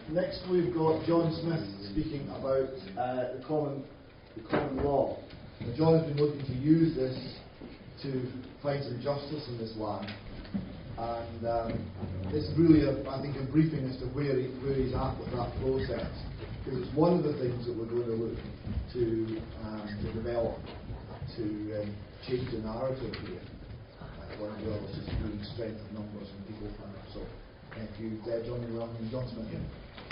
Next we've got John Smith speaking about the common law. Now, John has been looking to use this to find some justice in this land, and it's really, I think, a briefing as to where he's at with that process, because it's one of the things that we're going to look to develop to change the narrative here. One of the others is doing strength of numbers and people power. So thank you, John, and welcome John Smith. I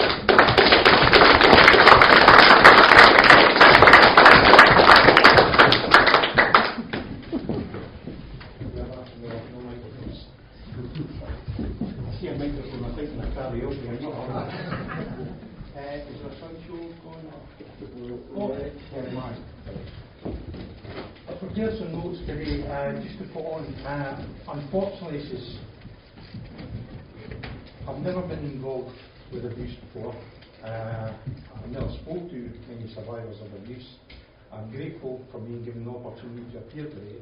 see a microphone, I think, in a karaoke. I'm not on that. Is there a sound show going on? Oh, never mind. I've prepared some notes today just to put on. Unfortunately, I've never been involved with abuse before. I've never spoke to many survivors of abuse. I'm grateful for being given the opportunity to appear today.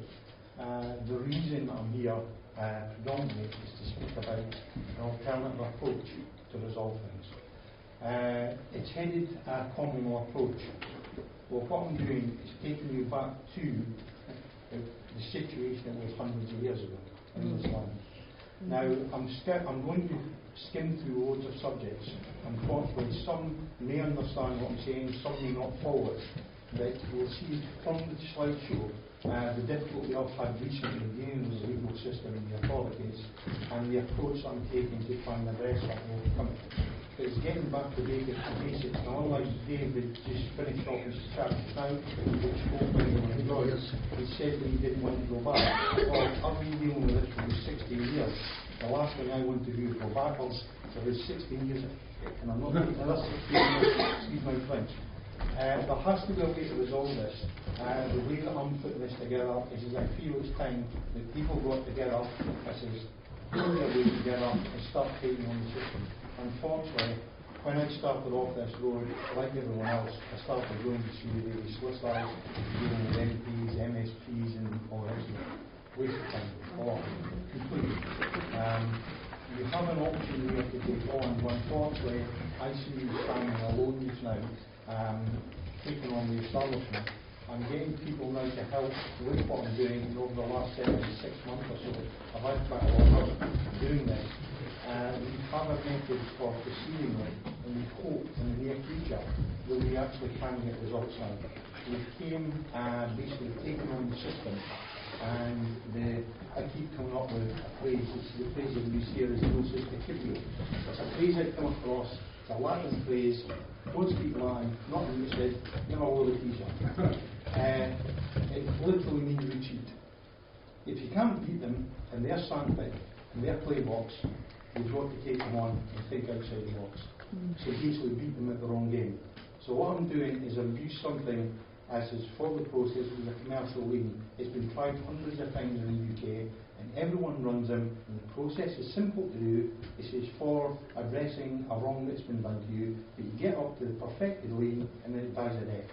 The reason I'm here predominantly is to speak about an alternative approach to resolve things. It's headed a common law approach. Well, what I'm doing is taking you back to the situation that was hundreds of years ago in this land. Now, I'm going to skim through loads of subjects. Unfortunately, some may understand what I'm saying, some may not follow it. But you'll see from the slideshow the difficulty I've had recently dealing with the legal system and the authorities, and the approach I'm taking to try and address that and overcome it. It's getting back to basics. And unlike David just finished off his chapter now, which spoke when he was, he said that he didn't want to go back. Well, I've been dealing with this for 16 years. The last thing I want to do is go backwards. So there's 16 years, and I'm not taking another 16 years, excuse my French. There has to be a way to resolve this. The way that I'm putting this together is I feel it's time that people got together, this is put their way together and start taking on the system. Unfortunately, when I started off this road, like everyone else, I started going to see the daily solicitors, dealing with MPs, MSPs, and all that stuff. Waste of time. Completely. You have an option here to take on, but unfortunately, I see you standing alone just now, taking on the establishment. I'm getting people now to help with what I'm doing, and over the last 6 months or so, I've had quite a lot of help doing this. We have a method for proceeding with, and we hope in the near future that we actually can get results now. We came basically taking on the system, and I keep coming up with a phrase. It's the phrase that we use here is no substitute. It's a phrase I come across. It's a Latin phrase. Don't speak Latin, not in which says never will the t-shirt. It literally means retreat. If you can't beat them in their sandpit, in their play box, you've got to take them on and think outside the box. So basically beat them at their own game. So what I'm doing is I've used something as is for the process with a commercial lien. It's been tried hundreds of times in the UK, and everyone runs them, and the process is simple to do. It is for addressing a wrong that's been done to you, but you get up to the perfected lien, and then it dies a death.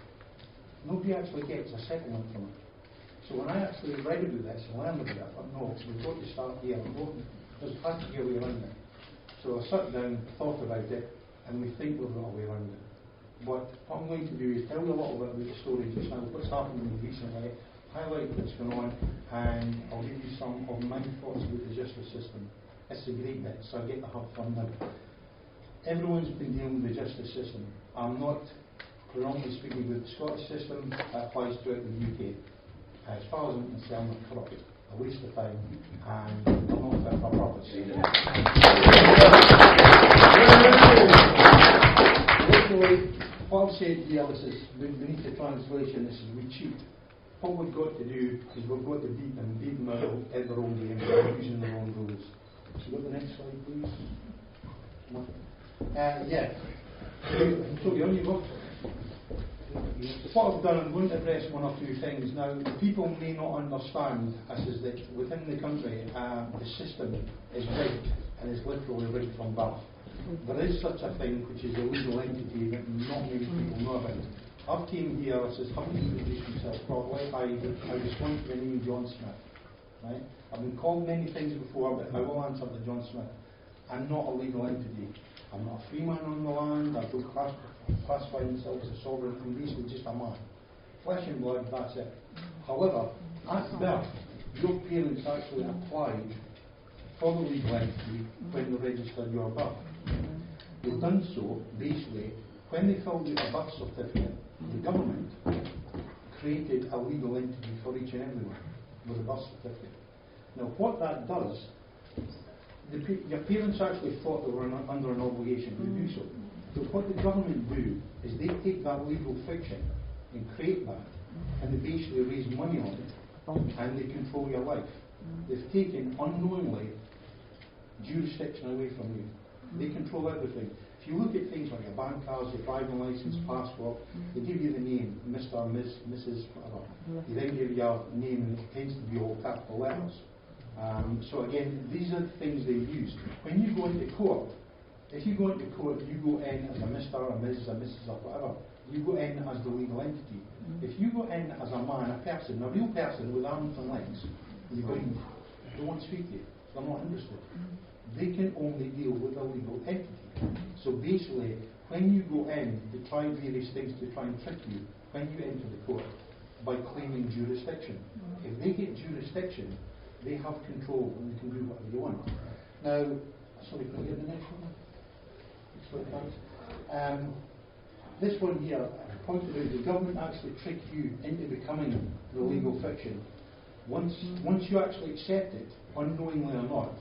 Nobody actually gets a settlement from it. So when I actually read about this and learned about it, I thought, no, we've got to start here. There's practically a way around it. So I sat down, thought about it, and we think we've got a way around it. But what I'm going to do is tell you a little bit about the story just now, what's happened recently, highlight what's going on, and I'll give you some of my thoughts about the justice system. It's a great bit, so I get to have fun now. Everyone's been dealing with the justice system. I'm not predominantly speaking about the Scottish system, that applies throughout the UK. As far as I'm concerned, they're corrupt. A waste of time, and I'm not fit for purpose. Literally, what I've said here, this is beneath the translation, this is we cheat. What we've got to do is we've got to beat them out at their own game, using their own rules. So go to the next slide, please. So you only got. What I've done, I'm going to address one or two things. Now, people may not understand is that within the country, the system is rigged, and is literally rigged from birth. There is such a thing which is a legal entity that not many people know about. I've came here, I says, haven't introduced myself properly. I respond to the name John Smith. Right? I've been called many things before, but I will answer the John Smith. I'm not a legal entity. I'm not a free man on the land. I don't classify myself as a sovereign. I'm basically just a man. Flesh and blood, that's it. However, at birth, your parents actually applied for the legal entity when they registered your birth. They've done so, basically, when they filled out a birth certificate, the government created a legal entity for each and everyone with a birth certificate. Now, what that does, your parents actually thought they were under an obligation to do so. So what the government do is they take that legal fiction and create that, and they basically raise money on it, and they control your life. They've taken unknowingly jurisdiction away from you. They control everything. If you look at things like your bank cards, your driving license, passport, they give you the name, Mr., Miss, Mrs., whatever. They then give you your name, and it tends to be all capital letters. So again, these are the things they use. When you go into court, if you go into court, you go in as a Mr., a Ms., a Mrs., or whatever. You go in as the legal entity. If you go in as a man, a person, a real person with arms and legs, you breathe, they won't speak to you. They're not interested. They can only deal with a legal entity. So basically, when you go in, they try various things to try and trick you when you enter the court by claiming jurisdiction. If they get jurisdiction, they have control and they can do whatever they want. Now, sorry, can I get the next one? This one here, I pointed out, the government actually trick you into becoming the legal fiction. Once you actually accept it, unknowingly or not,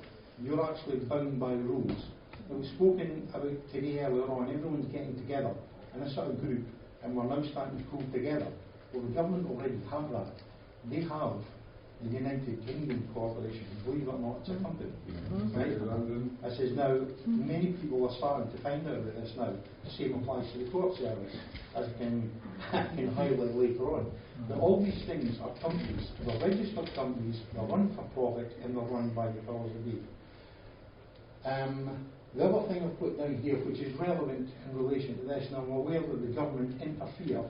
you're actually bound by rules. It was spoken about today earlier on, everyone's getting together in a sort of group, and we're now starting to pull together. Well, the government already have that. They have the United Kingdom Corporation, believe it or not, it's a company. Right? This is now, many people are starting to find out about this now. The same applies to the court service, as I can highlight later on. But all these things are companies, they're registered companies, they're run for profit, and they're run by the powers that be. The other thing I've put down here, which is relevant in relation to this, and I'm aware that the government interfere,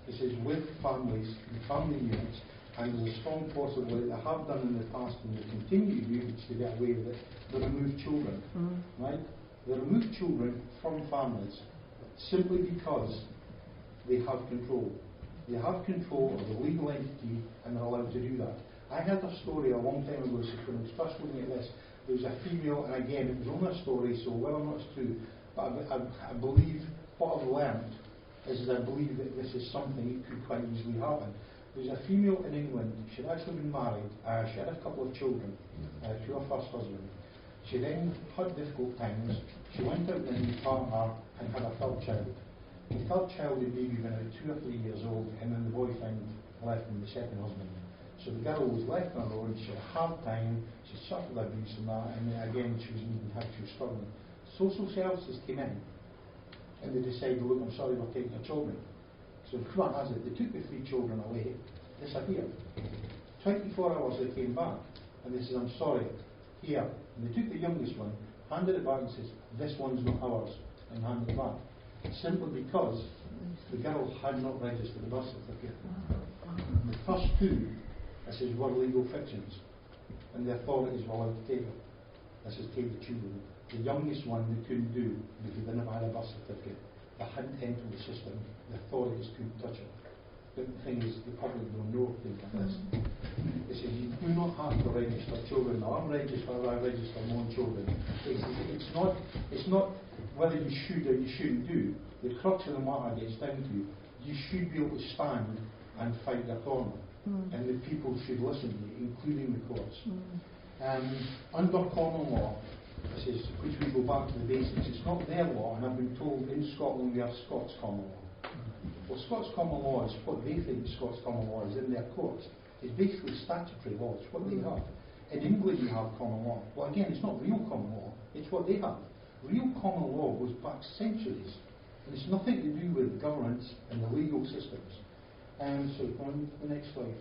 this is with families, the family units, and there's a strong possibility they have done in the past and they continue to use to get away with it, they remove children. Right? They remove children from families simply because they have control. They have control of the legal entity and they're allowed to do that. I heard a story a long time ago, so when I was first looking at this, there was a female, and again, it was only a story, so whether or not it's true, but I believe, what I've learned is I believe that this is something that could quite easily happen. There was a female in England, she had actually been married, she had a couple of children to her first husband. She then had difficult times, she went out with a new partner and had a third child. The third child had maybe been about 2 or 3 years old, and then the boyfriend left him, the second husband. So the girl was left on her own, she had a hard time, she suffered abuse and that, and then again she was needing help, she was struggling. Social services came in, and they decided, look, I'm sorry, we're taking your children. So what has it? They took the 3 children away, disappeared. 24 hours they came back, and they said, I'm sorry, here. And they took the youngest one, handed it back and says, this one's not ours, and handed it back. Simply because the girl had not registered the birth certificate. The first 2, this is were legal fictions, and the authorities were allowed to take it. This is take the children. The youngest one they couldn't do because they never had a birth certificate. They hadn't entered the system. The authorities couldn't touch it. But the thing is, the public don't know things like this. They say you do not have to register children. Now I'm registered, I register my own children. It's not whether you should or you shouldn't do. The crux of the matter gets down to you should be able to stand and fight your corner. And the people should listen to you, including the courts. Under common law, this is, which we go back to the basics, it's not their law, and I've been told in Scotland we have Scots common law. Well, Scots common law is what they think Scots common law is in their courts. It's basically statutory law, it's what they have. In England you have common law. Well, again, it's not real common law, it's what they have. Real common law goes back centuries, and it's nothing to do with governments and the legal systems. So on the next slide.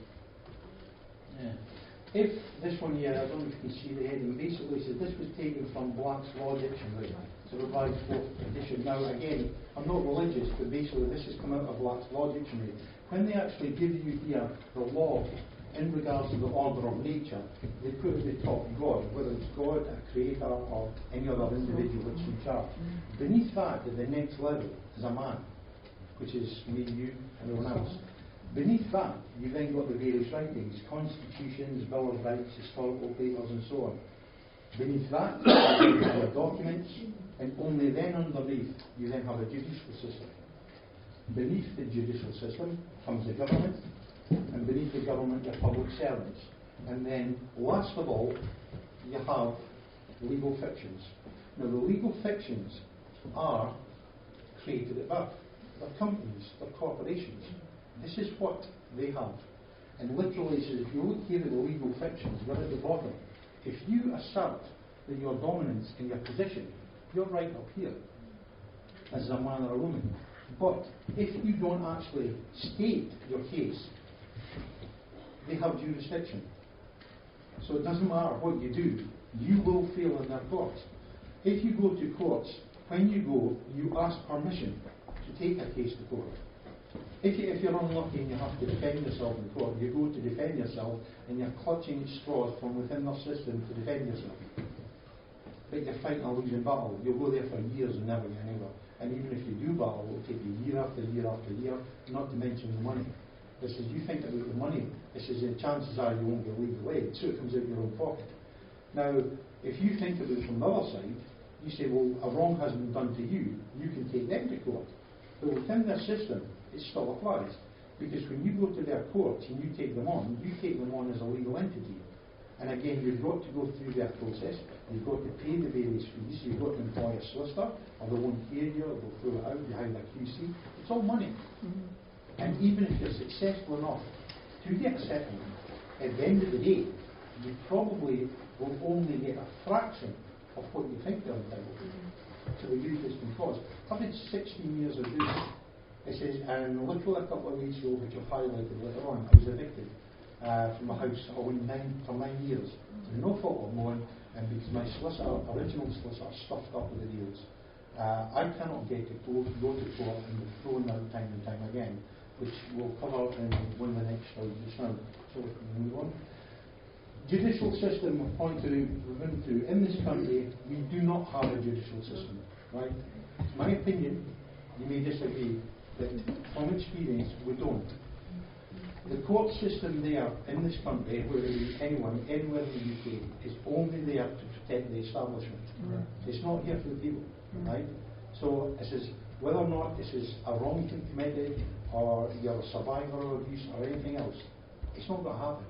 If this one here, I don't know if you can see the heading, basically says this was taken from Black's Law Dictionary, so revised 4th edition. Now again, I'm not religious, but basically this has come out of Black's Law Dictionary. When they actually give you here the law in regards to the order of nature, they put at the top God, whether it's God, a creator, or any other individual that's in charge. Beneath that, at the next level, is a man, which is me, you, and everyone else. Beneath that, you've then got the various writings, constitutions, Bill of Rights, historical papers, and so on. Beneath that, you have your documents, and only then underneath, you then have a judicial system. Beneath the judicial system comes the government, and beneath the government, your public servants. And then, last of all, you have legal fictions. Now, the legal fictions are created at birth. They're companies, they're corporations. This is what they have. And literally, if you look here at the legal fictions, they're at the bottom. If you assert that your dominance in your position, you're right up here, as a man or a woman. But if you don't actually state your case, they have jurisdiction. So it doesn't matter what you do, you will fail in their courts. If you go to courts, when you go, you ask permission to take a case to court. If you're unlucky and you have to defend yourself in court, you go to defend yourself and you're clutching at straws from within their system to defend yourself. But you're fighting a losing battle. You'll go there for years and never get anywhere. And even if you do battle, it will take you year after year after year, not to mention the money. This is, you think about the money, this is, the chances are you won't get legal aid, so it comes out of your own pocket. Now, if you think of it from the other side, you say, well, a wrong has been done to you, you can take them to court. But within their system, it still applies. Because when you go to their courts and you take them on as a legal entity. And again, you've got to go through their process, you've got to pay the various fees, you've got to employ a solicitor, or they won't hear you, or they'll throw it out behind a QC. It's all money. And even if you're successful enough to get a settlement, at the end of the day, you probably will only get a fraction of what you think they're entitled to. So we use this because I've had 16 years of this. It says, and literally a couple of weeks ago, which I've highlighted later on, I was evicted from a house I owned for 9 years. No fault of mine, and because my original solicitor stuffed up with the deals. I cannot get to go to court and be thrown out time and time again, which we'll cover in one of the next slides just now. So we can move on. Judicial system, we've been through. In this country, we do not have a judicial system, right? It's my opinion, you may disagree, but from experience, we don't. The court system there in this country, whether it's anyone, anywhere in the UK, is only there to protect the establishment. It's not here for the people, right? So this is, whether or not this is a wrong thing committed, or you're a survivor of abuse, or anything else, it's not going to happen.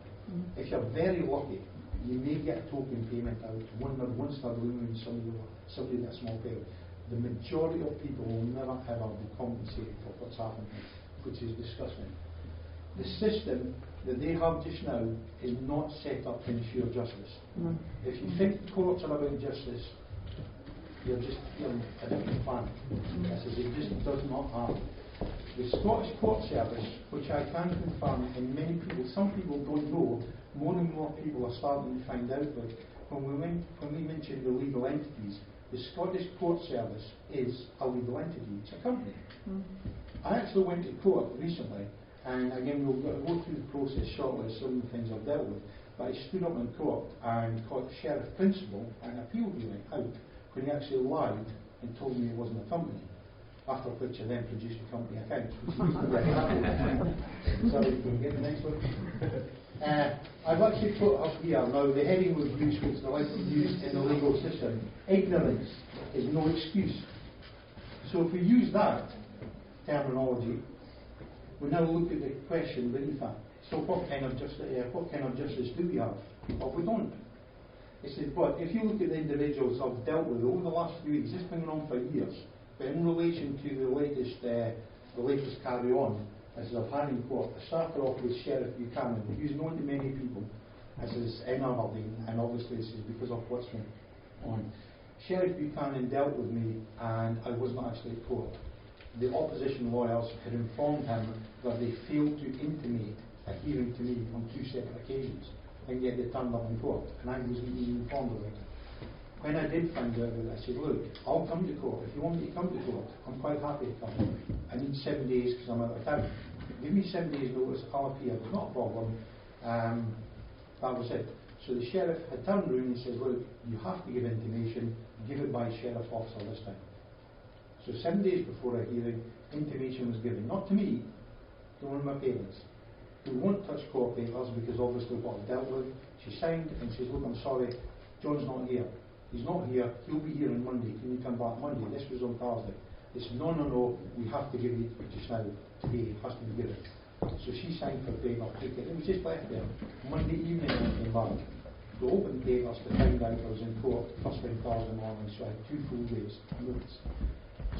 If you're very lucky, you may get a token payment out once in a blue moon, somebody gets a small payment. The majority of people will never ever be compensated for what's happened, which is disgusting. The system that they have just now is not set up to ensure justice. If you think courts are about justice, you're just on a different planet. It just does not happen. The Scottish Court Service, which I can confirm, and many people, some people don't know, more and more people are starting to find out that when we mention the legal entities, the Scottish Court Service is a legal entity. It's a company. I actually went to court recently, and again we'll go through the process shortly, some of the things I've dealt with, but I stood up in court and caught the Sheriff Principal and appealed me out when he actually lied and told me it wasn't a company. After which I then produced a company account. Sorry, we can get the next one. I've actually put up here, now the heading was used, which the like used in the legal system. Ignorance is no excuse. So if we use that terminology, we now look at the question beneath that. So what kind of justice do we have? Well, we don't. It says, but if you look at the individuals I've dealt with over the last few weeks, it's been going on for years. But in relation to the latest carry on, as I've had in court, I started off with Sheriff Buchanan, who's known to many people as is in Aberdeen, and obviously this is because of what's going on. Sheriff Buchanan dealt with me, and I wasn't actually at court. The opposition lawyers had informed him that they failed to intimate a hearing to me on 2 separate occasions, and yet they turned up in court, and I wasn't even informed of it. When I did find out about it, I said, look, I'll come to court. If you want me to come to court, I'm quite happy to come. I need 7 days because I'm out of town. Give me 7 days notice, I'll appear, not a problem. That was it. So the sheriff had turned round and says, look, you have to give intimation, give it by sheriff officer this time. So 7 days before a hearing, intimation was given, not to me, to one of my parents, who won't touch court papers because obviously what I've dealt with. She signed and says, look, I'm sorry, John's not here. He's not here, he'll be here on Monday, can you come back Monday? This was on Thursday. They said, no, we have to give it just now, today, it has to be given. So she signed for the paper, took it, it was just left there. Monday evening I came back to open the papers to find out I was in court first thing Thursday morning, so I had 2 full days notice.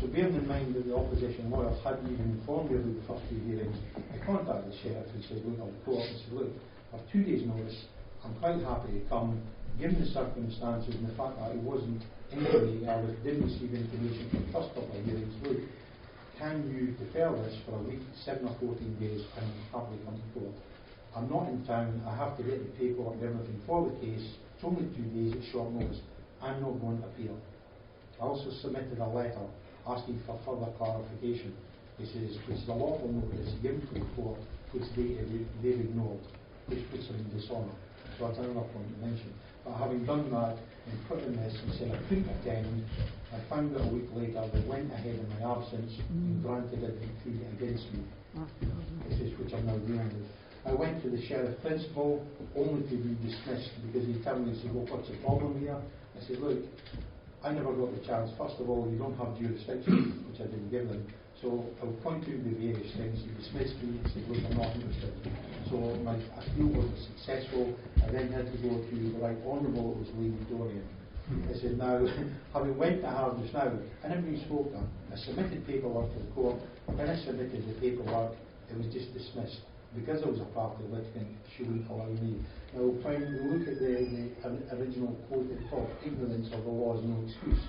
So bearing in mind that the opposition lawyers hadn't even informed me of the first 2 hearings, I contacted the sheriff and said, look, I'll court and said, look, I have 2 days notice, I'm quite happy to come, given the circumstances and the fact that I wasn't intimated, I didn't receive information from the first couple of hearings, look, can you defer this for a week, 7 or 14 days, and happily come to court? I'm not in town, I have to get the paperwork and everything for the case, it's only 2 days, it's short notice, I'm not going to appeal. I also submitted a letter asking for further clarification. This is a lawful notice given to the court, which they've ignored, which puts them in dishonour. So that's another point to mention. But having done that and put in this and said I couldn't attend, I found out a week later they went ahead in my absence and granted a decree against me. This is which I'm now dealing with. I went to the sheriff principal only to be dismissed because he told me, he said, well, what's the problem here? I said, look, I never got the chance. First of all, you don't have jurisdiction, which I didn't give them. So I'll point to the various things. He dismissed me and said, look, I'm not interested. So my appeal wasn't successful. I then had to go to the Right Honourable, it was Lee Dorian. I said, now, having went to her just now, I never even spoke to her. I submitted paperwork to the court. When I submitted the paperwork, it was just dismissed. Because I was a party litigant, she wouldn't allow me. Now, when we look at the original quote at the top, ignorance of the law is no excuse.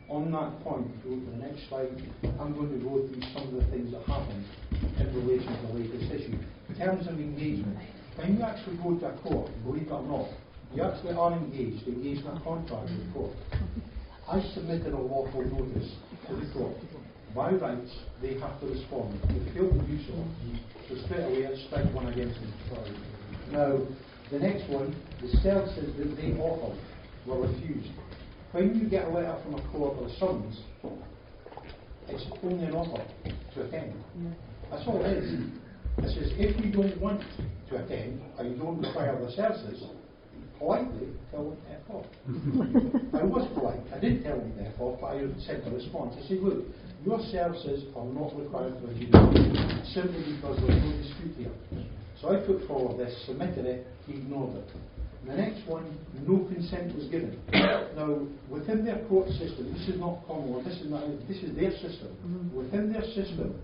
On that point, if you look at the next slide, I'm going to go through some of the things that happened in relation to the latest issue. In terms of engagement, when you actually go to a court, believe it or not, you actually are engaged in a contract with the court. I submitted a lawful notice to the court. By rights, they have to respond. If they fail to do so, so straight away I strike one against them. Now, the next one, the services that they offered were refused. When you get a letter from a court or a summons, it's only an offer to attend. That's all it is. It says, if you don't want to attend, or you don't require the services, politely tell them to F off. I was polite. I didn't tell them to F off, but I sent a response. I said, look, your services are not required for adjudication, simply because there's no dispute here. So I put forward this, submitted it, he ignored it. The next one, no consent was given. Now, within their court system, this is not common law, this is their system. Within their system,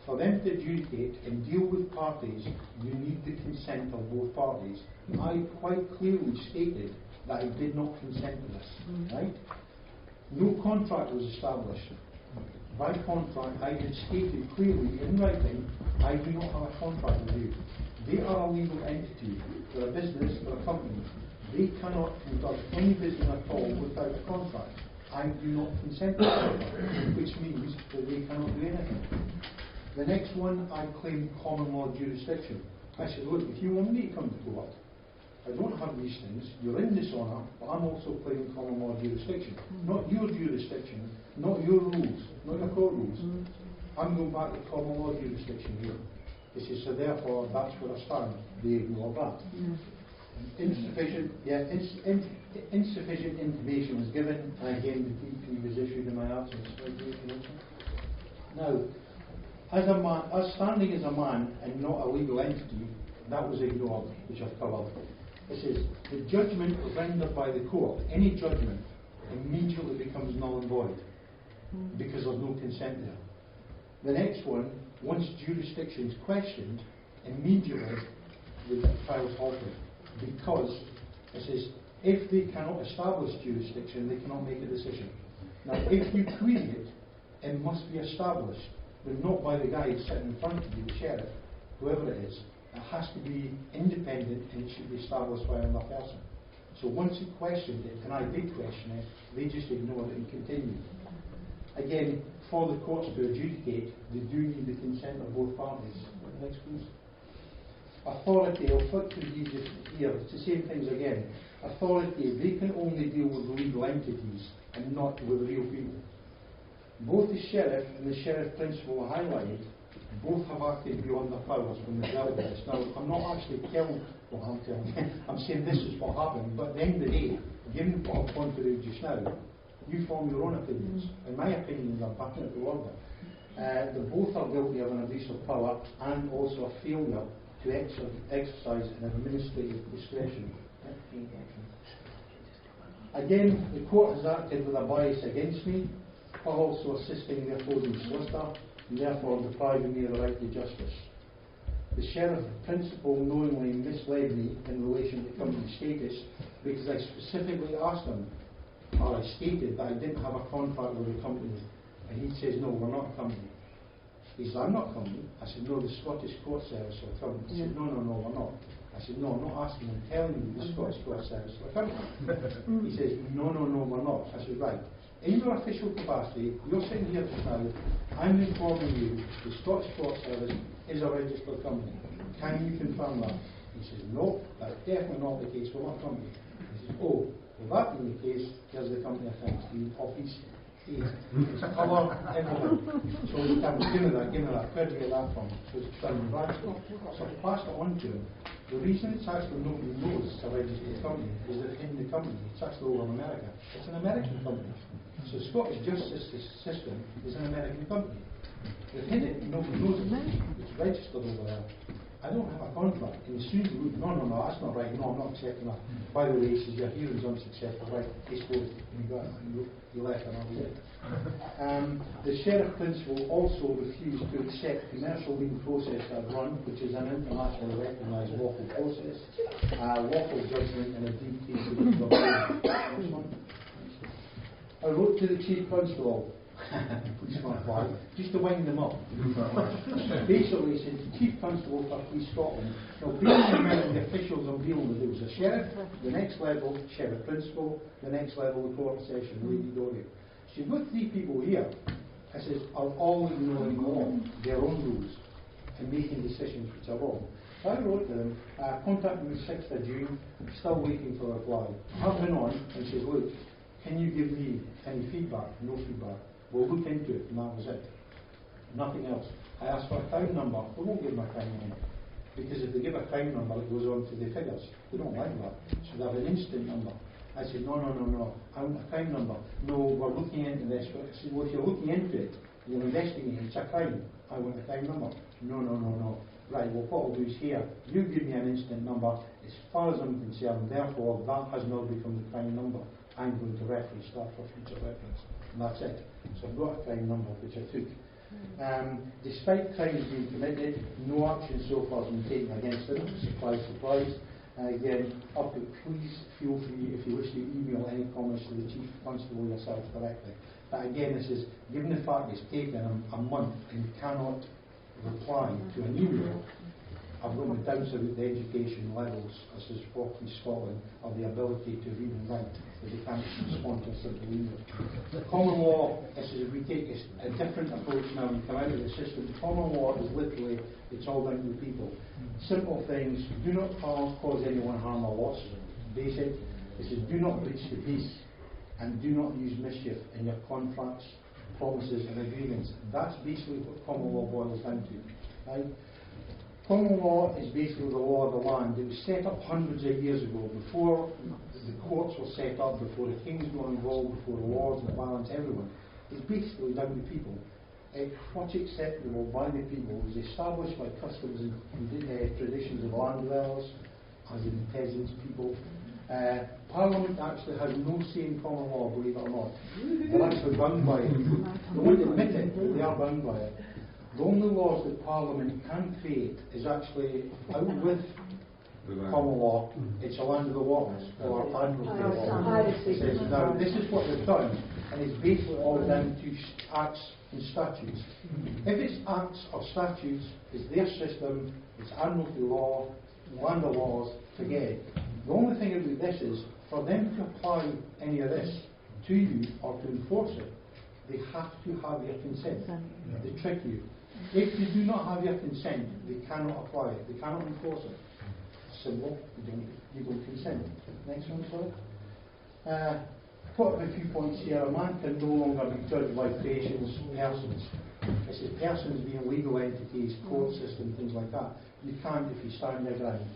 for them to adjudicate and deal with parties, you need the consent of both parties. I quite clearly stated that I did not consent to this. Right? No contract was established. By contract, I had stated clearly in writing, I do not have a contract with you. They are a legal entity. They're a business, they're a company. They cannot conduct any business at all without a contract. I do not consent to that, which means that they cannot do anything. The next one, I claimed common law jurisdiction. I said, look, if you want me to come to court, I don't have these things, you're in dishonour, but I'm also claiming common law jurisdiction. Not your jurisdiction, not your rules, not your court rules. I'm going back to common law jurisdiction here. He says, so therefore, that's where I stand. They ignore that. Insufficient information was given, and again, the DP was issued in my absence. Now, as standing as a man and not a legal entity, that was ignored, which I've covered. It says, the judgment rendered by the court, any judgment, immediately becomes null and void, because there's no consent there. The next one, once jurisdiction is questioned, immediately the trial is halted, because it says, if they cannot establish jurisdiction, they cannot make a decision. Now, if you query it, it must be established, but not by the guy sitting in front of you, the sheriff, whoever it is. It has to be independent and it should be established by another person. So once you questioned it, and I did question it, they just ignored it and continued. Again, for the courts to adjudicate, they do need the consent of both parties. Next, please. Authority, I'll flip to these here, it's the same things again. Authority, they can only deal with legal entities and not with real people. Both the sheriff and the sheriff principal highlighted, both have acted beyond their powers when they dealt with this. Now, I'm not actually telling what I'm telling you, I'm saying this is what happened, but at the end of the day, given what I've gone through just now, you form your own opinions. In my opinion, they're backing up the order. They both are guilty of an abuse of power and also a failure to exercise an administrative discretion. Again, the court has acted with a bias against me, while also assisting the opposing solicitor, and therefore depriving me of the right to justice. The sheriff principal knowingly misled me in relation to company status because I specifically asked him, or I stated that I didn't have a contract with the company, and he says, no, we're not a company. He says, I'm not a company. I said, no, the Scottish Court Service are a company. He said, no, we're not. I said, no, I'm not asking, I'm telling you the Scottish Court Service are a company. He says, no, we're not. I said, right. In your official capacity, you're sitting here just now, I'm informing you the Scottish Court Service is a registered company. Can you confirm that? He says, no, that's definitely not the case. We're not a company. He says, oh, well, that being the case, here's the company offence. The office is colour, everything. So he can give me that. Where do you get that from? So it's done in Bradford. So I passed it on to him. The reason it's actually nobody knows it's a registered company is that in the company, it's actually over in America. It's an American company. So Scottish justice system is an American company. They've hid it, nobody knows it. It's registered over there. I don't have a contract. And as soon as you no, that's not right. No, I'm not accepting that. By the way, he says, your hearing's unsuccessful. Right, he's closed. You left and that was it. The sheriff principal also refused to accept commercial legal process I've run, which is an internationally recognised lawful process, lawful judgment and a deep case of I wrote to the chief constable, just to wind them up. Basically, he said, the chief constable for Police Scotland. Now, basically, the officials I'm dealing with, there was a sheriff, the next level, sheriff principal, the next level, the court session, Lady Dory. She's got 3 people here. I says, are all ignoring the law, their own rules, and making decisions which are wrong. So I wrote to them, contacted me 6th of June, still waiting for a reply. I've been on, and she says, look, can you give me any feedback? No feedback. We'll look into it, and that was it. Nothing else. I asked for a crime number. They won't give me a crime number. Because if they give a crime number, it goes on to the figures. They don't like that. So they have an instant number. I said, no. I want a crime number. No, we're looking into this. I said, well, if you're looking into it, you're investigating, it's a crime. I want a crime number. No. Right, well, what I'll do is here, you give me an instant number. As far as I'm concerned, therefore, that has now become the crime number. I'm going to reference that for future reference. And that's it. So I've got a crime number which I took. Despite crimes being committed, no action so far has been taken against them. Surprise. Again, please feel free if you wish to email any comments to the Chief Constable yourself directly. But again, this is, given the fact it's taken a month and you cannot reply to an email, I've got my doubts about the education levels, as is for Scotland, of the ability to read and write, that they can't respond to a simple email. Common law, this is, if we take a different approach now and come out of the system, common law is literally, it's all down to the people. Simple things, do not cause anyone harm or loss. Basic, this is, do not breach the peace, and do not use mischief in your contracts, promises and agreements. That's basically what common law boils down to. Right? Common law is basically the law of the land. It was set up hundreds of years ago, before the courts were set up, before the kings got involved, before the lords, the barons, everyone. It's basically down to people. What's acceptable by the people was established by customs and traditions of land dwellers, as in peasants, people. Parliament actually has no say in common law, believe it or not. They're actually bound by it. They won't admit it, but they are bound by it. The only laws that Parliament can create is actually out with common law. It's the land of the waters, or admiralty law. Now, this is what they've done, and it's basically all down to acts and statutes. If it's acts or statutes, it's their system, it's admiralty law, land of laws, forget it. The only thing about this is, for them to apply any of this to you or to enforce it, they have to have your consent. They trick you. If they do not have your consent, they cannot apply it. They cannot enforce it. Simple. You don't consent. Next one, sorry. Put up a few points here. A man can no longer be judged by persons. I say persons being legal entities, court system, things like that. You can't if you stand your ground.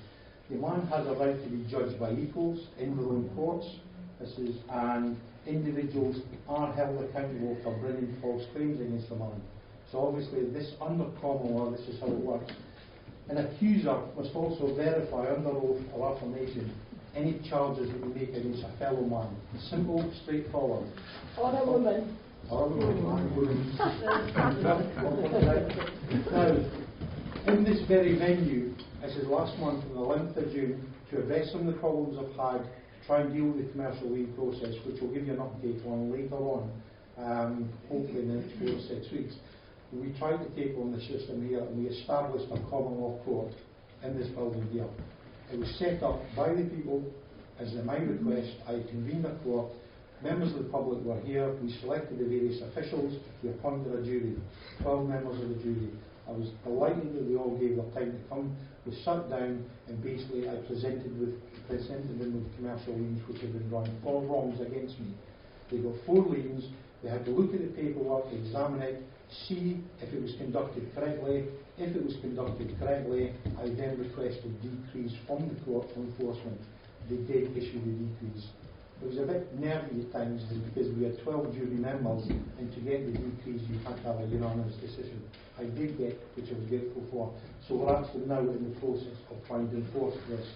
The man has a right to be judged by equals in their own courts. And individuals are held accountable for bringing false claims against the man. So obviously, this under common law, this is how it works. An accuser must also verify under oath or affirmation any charges that we make against a fellow man. Simple, straightforward. Or a woman. Or a woman. Now, in this very venue, this is last month on the 11th of June, to address some of the problems I've had, try and deal with the commercial leave process, which we'll give you an update on later on, hopefully in the next 4 to 6 weeks. We tried to take on the system here, and we established a common law court in this building here. It was set up by the people as at my request. I convened a court. Members of the public were here. We selected the various officials. We appointed a jury, 12 members of the jury. I was delighted that they all gave their time to come. We sat down and basically I presented them with commercial liens which had been run for wrongs against me. They got 4 liens. They had to look at the paperwork, examine it, see if it was conducted correctly. If it was conducted correctly, I then requested decrees from the court for enforcement. They did issue the decrees. It was a bit nervy at times because we had 12 jury members, and to get the decrees you had to have a unanimous decision. I did get, which I was grateful for. So we're actually now in the process of trying to enforce this.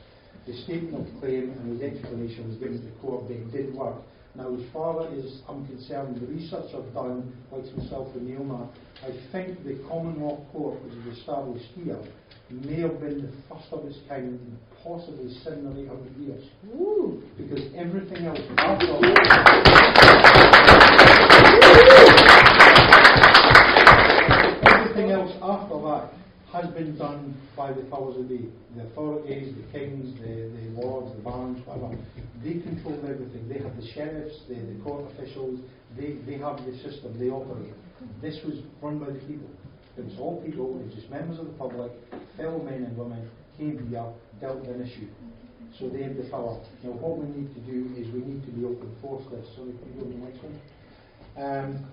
The statement of claim and his explanation was given to the court, but it did work. Now, as far as I'm concerned, the research I've done, like myself and Neil, I think the common law court, which is established here, may have been the first of its kind in possibly 700 or 800 years. Ooh. Because everything else after that has been done by the powers that be. The authorities, the kings, the lords, the barons, whatever. They control everything. They have the sheriffs, the court officials, they have the system, they operate. This was run by the people. It was all people, it was just members of the public, fellow men and women, came here, dealt with an issue. So they have the power. Now what we need to do is we need to be able to enforce this. So we can go to the next one.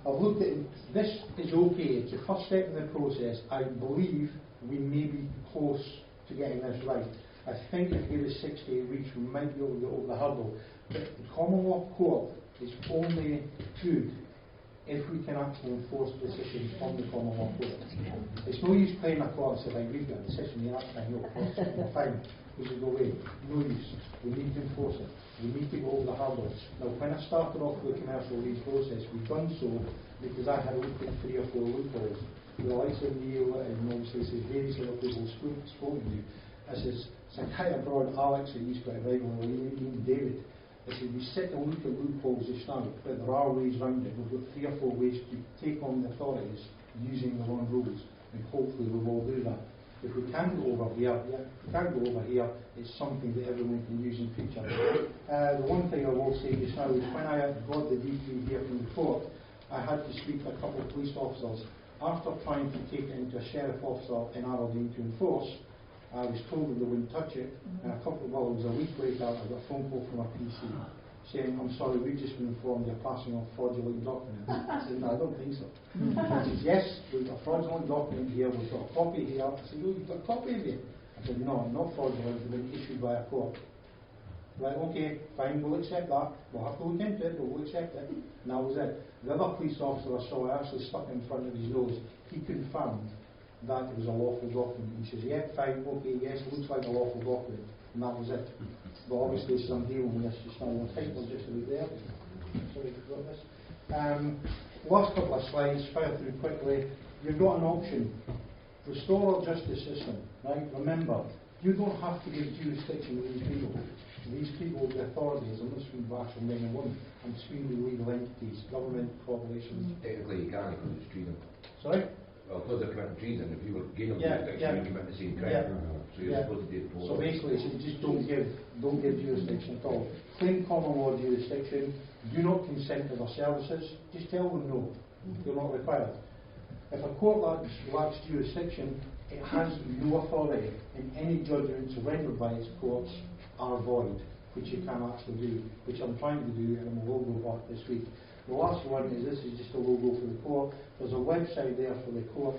I've looked at it. This is okay. It's the first step in the process. I believe we may be close to getting this right. I think if we give us 6 to 8 weeks, we might be able to get over the hurdle. But the common law court is only good if we can actually enforce decisions from the common law court. It's no use playing a court and saying, we've got a decision here, that's fine, fine, we should go away. No use. We need to enforce it. We need to go over the hurdle. Now, when I started off with the commercial leave process, we've done so because I had looked at 3 or 4 loopholes. The likes of Neil and obviously various other people spoke to you. I says, Sakaya Broad, Alex, and he's quite regularly, even David. I said, we sit and look at loopholes just now, but there are ways around it. We've got 3 or 4 ways to take on the authorities using the wrong rules, and hopefully we will do that. If we can go over here, it's something that everyone can use in future. The one thing I will say just now is when I got the decree here from the court, I had to speak to a couple of police officers. After trying to take it into a sheriff officer in Aberdeen to enforce, I was told that they wouldn't touch it, and it was a week later, I got a phone call from a PC saying, I'm sorry, we've just been informed you're passing off fraudulent documents. I said, no, I don't think so. He says, yes, we've got a fraudulent document here, we've got a copy here. I said, oh, you've got a copy of it? I said, no, not fraudulent, they've been issued by a court. Right, okay, fine, we'll accept that. We'll have to look into it, but we'll accept it. And that was it. The other police officer I saw, I actually stuck in front of his nose. He confirmed that it was a lawful document. He says, yeah, fine, okay, yes, it looks like a lawful document. And that was it. But obviously, I'm dealing with this just now. I think we're just about there. Sorry, I forgot this. Last couple of slides, fire through quickly. You've got an option. Restore our justice system, right? Remember, you don't have to give jurisdiction to these people. These people, the authorities, I'm not speaking of actual men and women, I'm speaking of legal entities, government, corporations. Technically, you can't because it's treason. Sorry? Well, because they're committing treason, if you were gaining jurisdiction, you commit the same crime. So you're supposed to do it. So basically, just don't give jurisdiction at all. Claim common law jurisdiction. Do not consent to their services. Just tell them no. You're not required. If a court lacks jurisdiction, it has no authority, and any judgments rendered by its courts are void, which you can actually do, which I'm trying to do, and I'm a logo back this week. The last one is this is just a logo for the court. There's a website there for the court.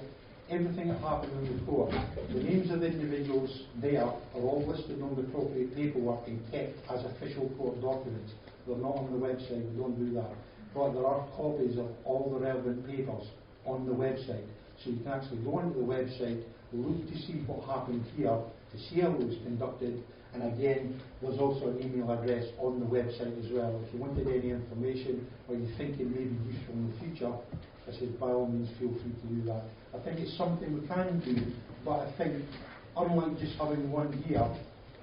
Everything that happened in the court, the names of the individuals there are all listed on the appropriate paperwork and kept as official court documents. They're not on the website, we don't do that. But there are copies of all the relevant papers on the website. So you can actually go onto the website, look to see what happened here, to see how it was conducted, and again, there's also an email address on the website as well. If you wanted any information or you think it may be useful in the future, I said by all means feel free to do that. I think it's something we can do, but I think unlike just having one here,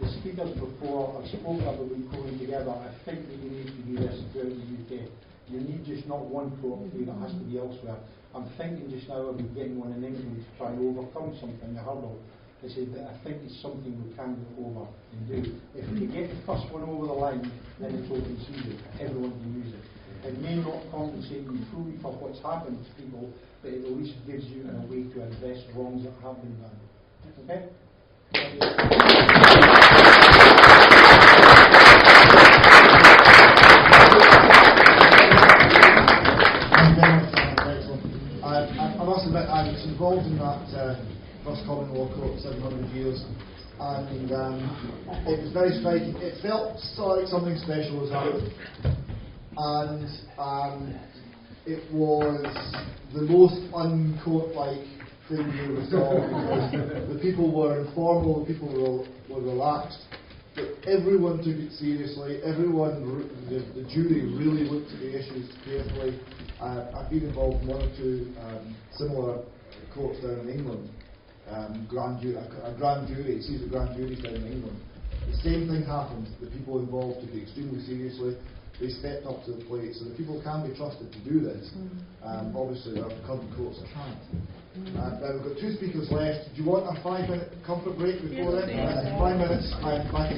the speakers before have spoken about pulling together. I think that you need to do this throughout the UK. You need just not one court here, it has to be elsewhere. I'm thinking just now of getting one in England to try and overcome something, a hurdle. I said that I think it's something we can go over and do. If we can get the first one over the line, then it's open season. Everyone can use it. It may not compensate you fully for what's happened to people, but it at least gives you a way to address wrongs that have been done. Okay? I must admit, I was involved in that first common law court 700 years, and it was very striking. It felt like something special was happening, and it was the most uncourt-like thing we ever saw, because the people were informal, the people were relaxed, but everyone took it seriously. The jury really looked at the issues carefully. I've been involved in one or two similar courts down in England. A grand jury sees the grand juries down in England. The same thing happened. The people involved took it extremely seriously. They stepped up to the plate, so the people can be trusted to do this. Obviously, there are current courts that can't. Now we've got two speakers left. Do you want a 5-minute comfort break before then? 5 minutes. I'm back.